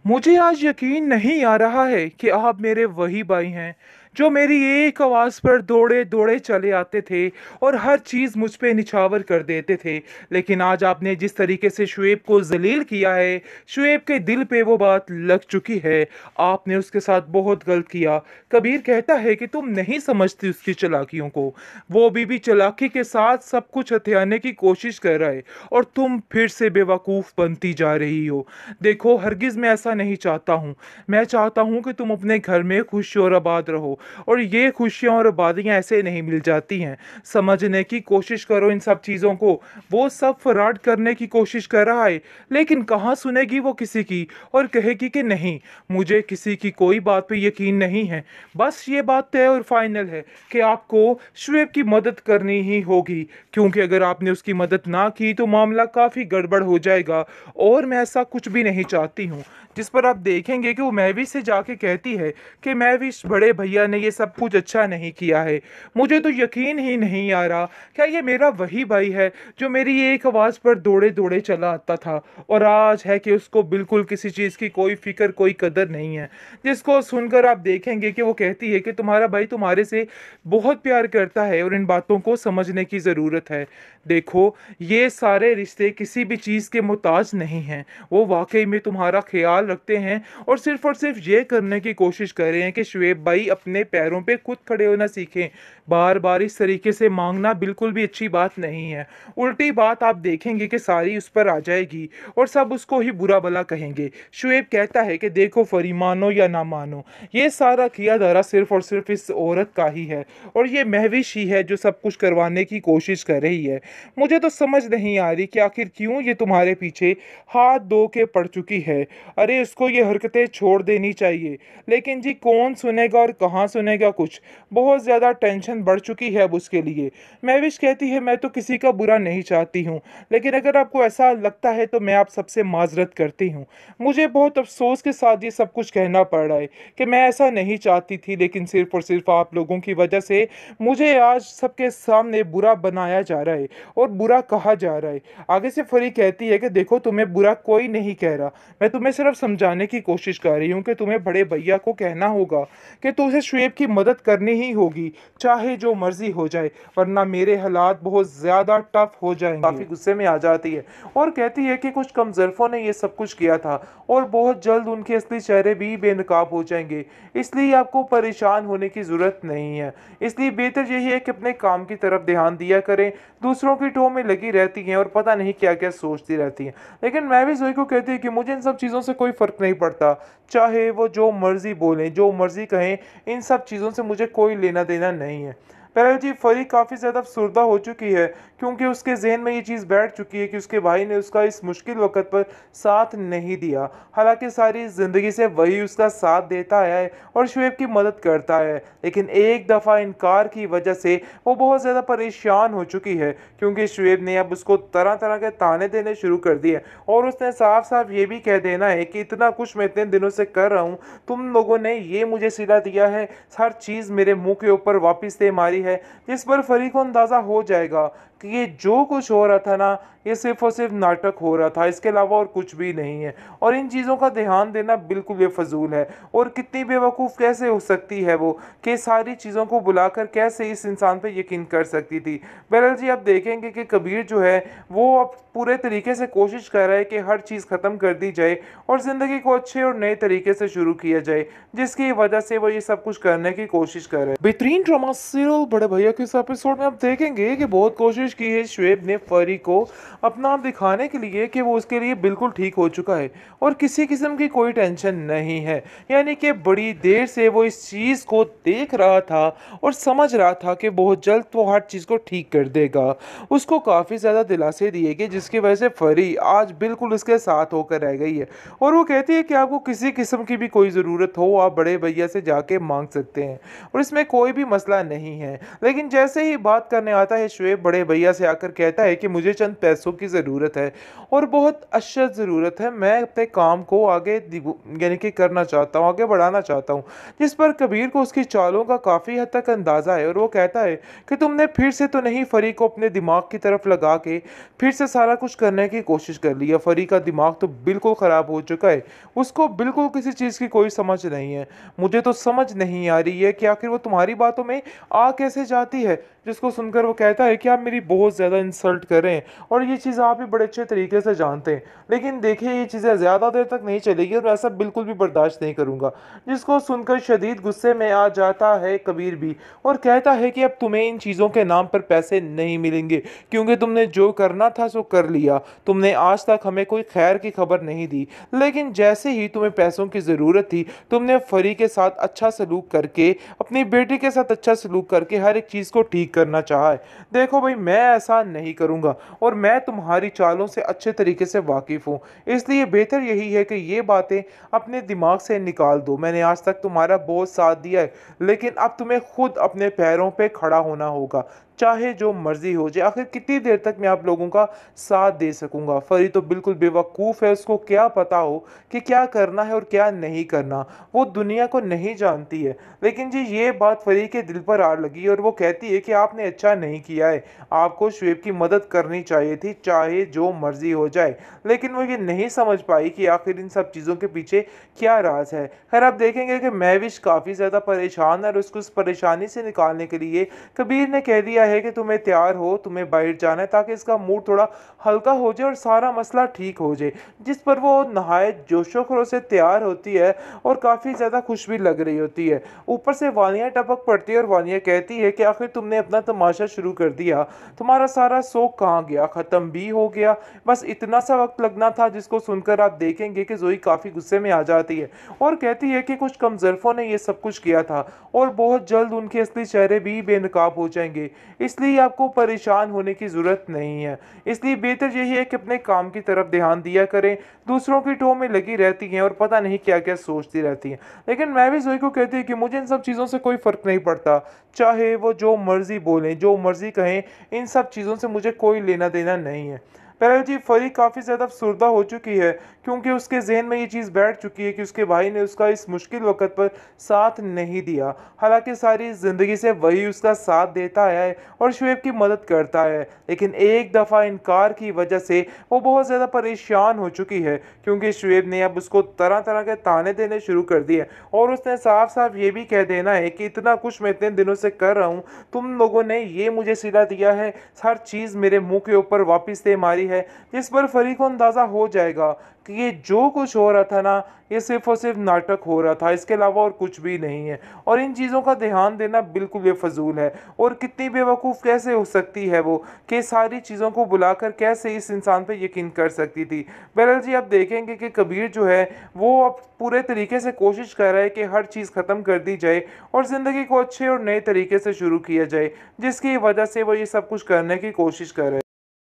मुझे आज यकीन नहीं आ रहा है कि आप मेरे वही भाई हैं जो मेरी एक आवाज़ पर दौड़े दौड़े चले आते थे और हर चीज़ मुझ पे निछावर कर देते थे। लेकिन आज आपने जिस तरीके से शुएब को जलील किया है, शुएब के दिल पे वो बात लग चुकी है। आपने उसके साथ बहुत गलत किया। कबीर कहता है कि तुम नहीं समझती उसकी चालाकियों को। वो भी चालाकी के साथ सब कुछ हथियाने की कोशिश कर रहा है और तुम फिर से बेवकूफ़ बनती जा रही हो। देखो, हरगिज़ मैं ऐसा नहीं चाहता हूँ। मैं चाहता हूँ कि तुम अपने घर में खुश और आबाद रहो, और ये खुशियाँ और आबादियाँ ऐसे नहीं मिल जाती हैं। समझने की कोशिश करो इन सब चीज़ों को। वो सब फ्रॉड करने की कोशिश कर रहा है, लेकिन कहाँ सुनेगी वो किसी की, और कहेगी कि नहीं, मुझे किसी की कोई बात पे यकीन नहीं है। बस ये बात तय और फाइनल है कि आपको शुएब की मदद करनी ही होगी, क्योंकि अगर आपने उसकी मदद ना की तो मामला काफ़ी गड़बड़ हो जाएगा। और मैं ऐसा कुछ भी नहीं चाहती हूँ। जिस पर आप देखेंगे कि वो महवी से जाके कहती है कि महविश, बड़े भैया ने ये सब कुछ अच्छा नहीं किया है। मुझे तो यकीन ही नहीं आ रहा, क्या ये मेरा वही भाई है जो मेरी एक आवाज़ पर दौड़े दौड़े चला आता था, और आज है कि उसको बिल्कुल किसी चीज़ की कोई फिक्र कोई कदर नहीं है। जिसको सुनकर आप देखेंगे कि वो कहती है कि तुम्हारा भाई तुम्हारे से बहुत प्यार करता है और इन बातों को समझने की ज़रूरत है। देखो, ये सारे रिश्ते किसी भी चीज़ के मोहताज नहीं हैं। वो वाकई में तुम्हारा ख्याल रखते हैं और सिर्फ ये करने की कोशिश कर रहे हैं कि शुएब भाई अपने पैरों पे खुद खड़े होना सीखें। बार बार इस तरीके से मांगना बिल्कुल भी अच्छी बात नहीं है। उल्टी बात आप देखेंगे कि सारी उस पर आ जाएगी और सब उसको ही बुरा भला कहेंगे। शुएब कहता है कि देखो फरी, मानो या ना मानो, ये सारा किया धरा सिर्फ और सिर्फ इस औरत का ही है, और ये महविश ही है जो सब कुछ करवाने की कोशिश कर रही है। मुझे तो समझ नहीं आ रही कि आखिर क्यों ये तुम्हारे पीछे हाथ धो के पड़ चुकी है। अरे उसको ये हरकतें छोड़ देनी चाहिए, लेकिन जी कौन सुनेगा और कहाँ सुनेगा कुछ। बहुत ज़्यादा टेंशन बढ़ चुकी है अब उसके लिए। महविश कहती है मैं तो किसी का बुरा नहीं चाहती हूँ, लेकिन अगर आपको ऐसा लगता है तो मैं आप सबसे माजरत करती हूँ। मुझे बहुत अफसोस के साथ ये सब कुछ कहना पड़ रहा है कि मैं ऐसा नहीं चाहती थी, लेकिन सिर्फ और सिर्फ आप लोगों की वजह से मुझे आज सबके सामने बुरा बनाया जा रहा है और बुरा कहा जा रहा है। आगे से फरी कहती है कि देखो, तुम्हें बुरा कोई नहीं कह रहा, मैं तुम्हें सिर्फ समझाने की कोशिश कर रही हूँ कि तुम्हें बड़े भैया को कहना होगा कि तुझे शुएब की मदद करनी ही होगी, चाहे जो मर्जी हो जाए, वरना मेरे हालात बहुत ज़्यादा टफ हो जाएंगे। काफ़ी गुस्से में आ जाती है और कहती है कि कुछ कमजरफों ने ये सब कुछ किया था और बहुत जल्द उनके असली चेहरे भी बेनकाब हो जाएंगे, इसलिए आपको परेशान होने की ज़रूरत नहीं है। इसलिए बेहतर यही है कि अपने काम की तरफ ध्यान दिया करें। दूसरों की टोह में लगी रहती हैं और पता नहीं क्या क्या सोचती रहती हैं। लेकिन मैं भी जोई को कहती है कि मुझे इन सब चीज़ों से कोई फ़र्क नहीं पड़ता, चाहे वो जो मर्ज़ी बोलें, जो मर्ज़ी कहें, इन सब चीज़ों से मुझे कोई लेना देना नहीं है। बहरहाल जी, फरी काफ़ी ज़्यादा अफसुर्दा हो चुकी है, क्योंकि उसके जहन में ये चीज़ बैठ चुकी है कि उसके भाई ने उसका इस मुश्किल वक़्त पर साथ नहीं दिया। हालाँकि सारी ज़िंदगी से वही उसका साथ देता आया है और शुएब की मदद करता है, लेकिन एक दफ़ा इनकार की वजह से वो बहुत ज़्यादा परेशान हो चुकी है, क्योंकि शुएब ने अब उसको तरह तरह के ताने देने शुरू कर दिए और उसने साफ साफ ये भी कह देना है कि इतना कुछ मैं इतने दिनों से कर रहा हूँ, तुम लोगों ने ये मुझे सिला दिया है, हर चीज़ मेरे मुंह के ऊपर वापस से मारी है। जिस पर फरी को अंदाज़ा हो जाएगा कि ये जो कुछ हो रहा था ना, ये सिर्फ और सिर्फ नाटक हो रहा था, इसके अलावा और कुछ भी नहीं है, और इन चीज़ों का ध्यान देना बिल्कुल बेफजूल है। और कितनी बेवकूफ़ कैसे हो सकती है वो कि सारी चीज़ों को बुलाकर कैसे इस इंसान पे यकीन कर सकती थी। बहरहाल जी, आप देखेंगे कि कबीर जो है वो अब पूरे तरीके से कोशिश कर रहा है कि हर चीज़ ख़त्म कर दी जाए और ज़िंदगी को अच्छे और नए तरीके से शुरू किया जाए, जिसकी वजह से वो ये सब कुछ करने की कोशिश कर रहे हैं। बेहतरीन ड्रामा सीरियल बड़े भैया के इस एपिसोड में आप देखेंगे कि बहुत कोशिश की है शुएब ने फरी को अपना आप दिखाने के लिए कि वो उसके लिए बिल्कुल ठीक हो चुका है और किसी किस्म की कोई टेंशन नहीं है। यानी कि बड़ी देर से वो इस चीज़ को देख रहा था और समझ रहा था कि बहुत जल्द वो हर चीज़ को ठीक कर देगा। उसको काफ़ी ज़्यादा दिलासे दिए गए, जिसकी वजह से फरी आज बिल्कुल उसके साथ होकर रह गई है और वो कहती है कि आपको किसी किस्म की भी कोई ज़रूरत हो, आप बड़े भैया से जाके मांग सकते हैं और इसमें कोई भी मसला नहीं है। लेकिन जैसे ही बात करने आता है शुएब बड़े भैया से आकर कहता है कि मुझे चंद पैसे पैसों की ज़रूरत है और बहुत अशद ज़रूरत है। मैं अपने काम को आगे यानी कि करना चाहता हूँ, आगे बढ़ाना चाहता हूँ। जिस पर कबीर को उसकी चालों का काफ़ी हद तक अंदाज़ा है और वो कहता है कि तुमने फिर से तो नहीं फरी को अपने दिमाग की तरफ लगा के फिर से सारा कुछ करने की कोशिश कर लिया। फरी का दिमाग तो बिल्कुल ख़राब हो चुका है, उसको बिल्कुल किसी चीज़ की कोई समझ नहीं है। मुझे तो समझ नहीं आ रही है कि आखिर वो तुम्हारी बातों में आ कैसे जाती है। जिसको सुनकर वो कहता है कि आप मेरी बहुत ज़्यादा इंसल्ट कर रहे हैं और ये चीज़ आप भी बड़े अच्छे तरीके से जानते हैं, लेकिन देखिए ये चीज़ें ज़्यादा देर तक नहीं चलेगी और ऐसा बिल्कुल भी बर्दाश्त नहीं करूँगा। जिसको सुनकर शदीद गुस्से में आ जाता है कबीर भी और कहता है कि अब तुम्हें इन चीज़ों के नाम पर पैसे नहीं मिलेंगे, क्योंकि तुमने जो करना था सो कर लिया। तुमने आज तक हमें कोई खैर की खबर नहीं दी, लेकिन जैसे ही तुम्हें पैसों की ज़रूरत थी तुमने फरी के साथ अच्छा सलूक करके, अपनी बेटी के साथ अच्छा सलूक करके हर एक चीज़ को ठीक करना चाहा है। देखो भाई, मैं ऐसा नहीं करूँगा और मैं तुम्हारी चालों से अच्छे तरीके से वाकिफ़ हूँ, इसलिए बेहतर यही है कि ये बातें अपने दिमाग से निकाल दो। मैंने आज तक तुम्हारा बहुत साथ दिया है, लेकिन अब तुम्हें खुद अपने पैरों पे खड़ा होना होगा, चाहे जो मर्जी हो जाए। आखिर कितनी देर तक मैं आप लोगों का साथ दे सकूंगा। फरी तो बिल्कुल बेवकूफ़ है, उसको क्या पता हो कि क्या करना है और क्या नहीं करना, वो दुनिया को नहीं जानती है। लेकिन जी ये बात फरी के दिल पर आ लगी और वो कहती है कि आपने अच्छा नहीं किया है, आपको शुएब की मदद करनी चाहिए थी, चाहे जो मर्जी हो जाए। लेकिन वो ये नहीं समझ पाई कि आखिर इन सब चीज़ों के पीछे क्या राज है। खैर आप देखेंगे कि महविश काफ़ी ज़्यादा परेशान है और उसको उस परेशानी से निकालने के लिए कबीर ने कह दिया है कि तुम्हें तैयार हो, तुम्हें बाहर जाना है, ताकि इसका मूड थोड़ा हल्का हो जाए और सारा मसला ठीक हो जाए। जिस पर वो नहायत जोशो खरोश से तैयार होती है और काफ़ी ज़्यादा खुश भी लग रही होती है। ऊपर से वानिया टपक पड़ती है और वानिया कहती है कि आखिर तुमने अपना तमाशा शुरू कर दिया, तुम्हारा सारा शौक कहाँ गया, ख़त्म भी हो गया, बस इतना सा वक्त लगना था। जिसको सुनकर आप देखेंगे कि जोई काफ़ी गुस्से में आ जाती है और कहती है कि कुछ कमज़रफ़ों ने ये सब कुछ किया था और बहुत जल्द उनके असली चेहरे भी बेनकाब हो जाएंगे, इसलिए आपको परेशान होने की ज़रूरत नहीं है। इसलिए बेहतर यही है कि अपने काम की तरफ ध्यान दिया करें। दूसरों की टोह में लगी रहती हैं और पता नहीं क्या क्या सोचती रहती हैं। लेकिन मैं भी जोई को कहती हूँ कि मुझे इन सब चीज़ों से कोई फ़र्क नहीं पड़ता, चाहे वो जो मर्ज़ी बोलें, जो मर्ज़ी कहें, इन सब चीज़ों से मुझे कोई लेना देना नहीं है। बहरहाल जी फरी काफ़ी ज़्यादा अफसुर्दा हो चुकी है, क्योंकि उसके जहन में ये चीज़ बैठ चुकी है कि उसके भाई ने उसका इस मुश्किल वक़्त पर साथ नहीं दिया। हालांकि सारी ज़िंदगी से वही उसका साथ देता है और शुएब की मदद करता है, लेकिन एक दफ़ा इनकार की वजह से वो बहुत ज़्यादा परेशान हो चुकी है, क्योंकि शुएब ने अब उसको तरह तरह के ताने देने शुरू कर दिए और उसने साफ साफ ये भी कह देना है कि इतना कुछ मैं इतने दिनों से कर रहा हूँ, तुम लोगों ने ये मुझे सिला दिया है, हर चीज़ मेरे मुंह के ऊपर वापस से मारी है। जिस पर फरी को अंदाज़ा हो जाएगा कि ये जो कुछ हो रहा था ना, ये सिर्फ और सिर्फ नाटक हो रहा था, इसके अलावा और कुछ भी नहीं है और इन चीज़ों का ध्यान देना बिल्कुल बेफजूल है। और कितनी बेवकूफ़ कैसे हो सकती है वो कि सारी चीज़ों को बुलाकर कैसे इस इंसान पे यकीन कर सकती थी। बहरहाल जी आप देखेंगे कि कबीर जो है वो अब पूरे तरीके से कोशिश कर रहा है कि हर चीज़ ख़त्म कर दी जाए और ज़िंदगी को अच्छे और नए तरीके से शुरू किया जाए, जिसकी वजह से वो ये सब कुछ करने की कोशिश कर रहे हैं।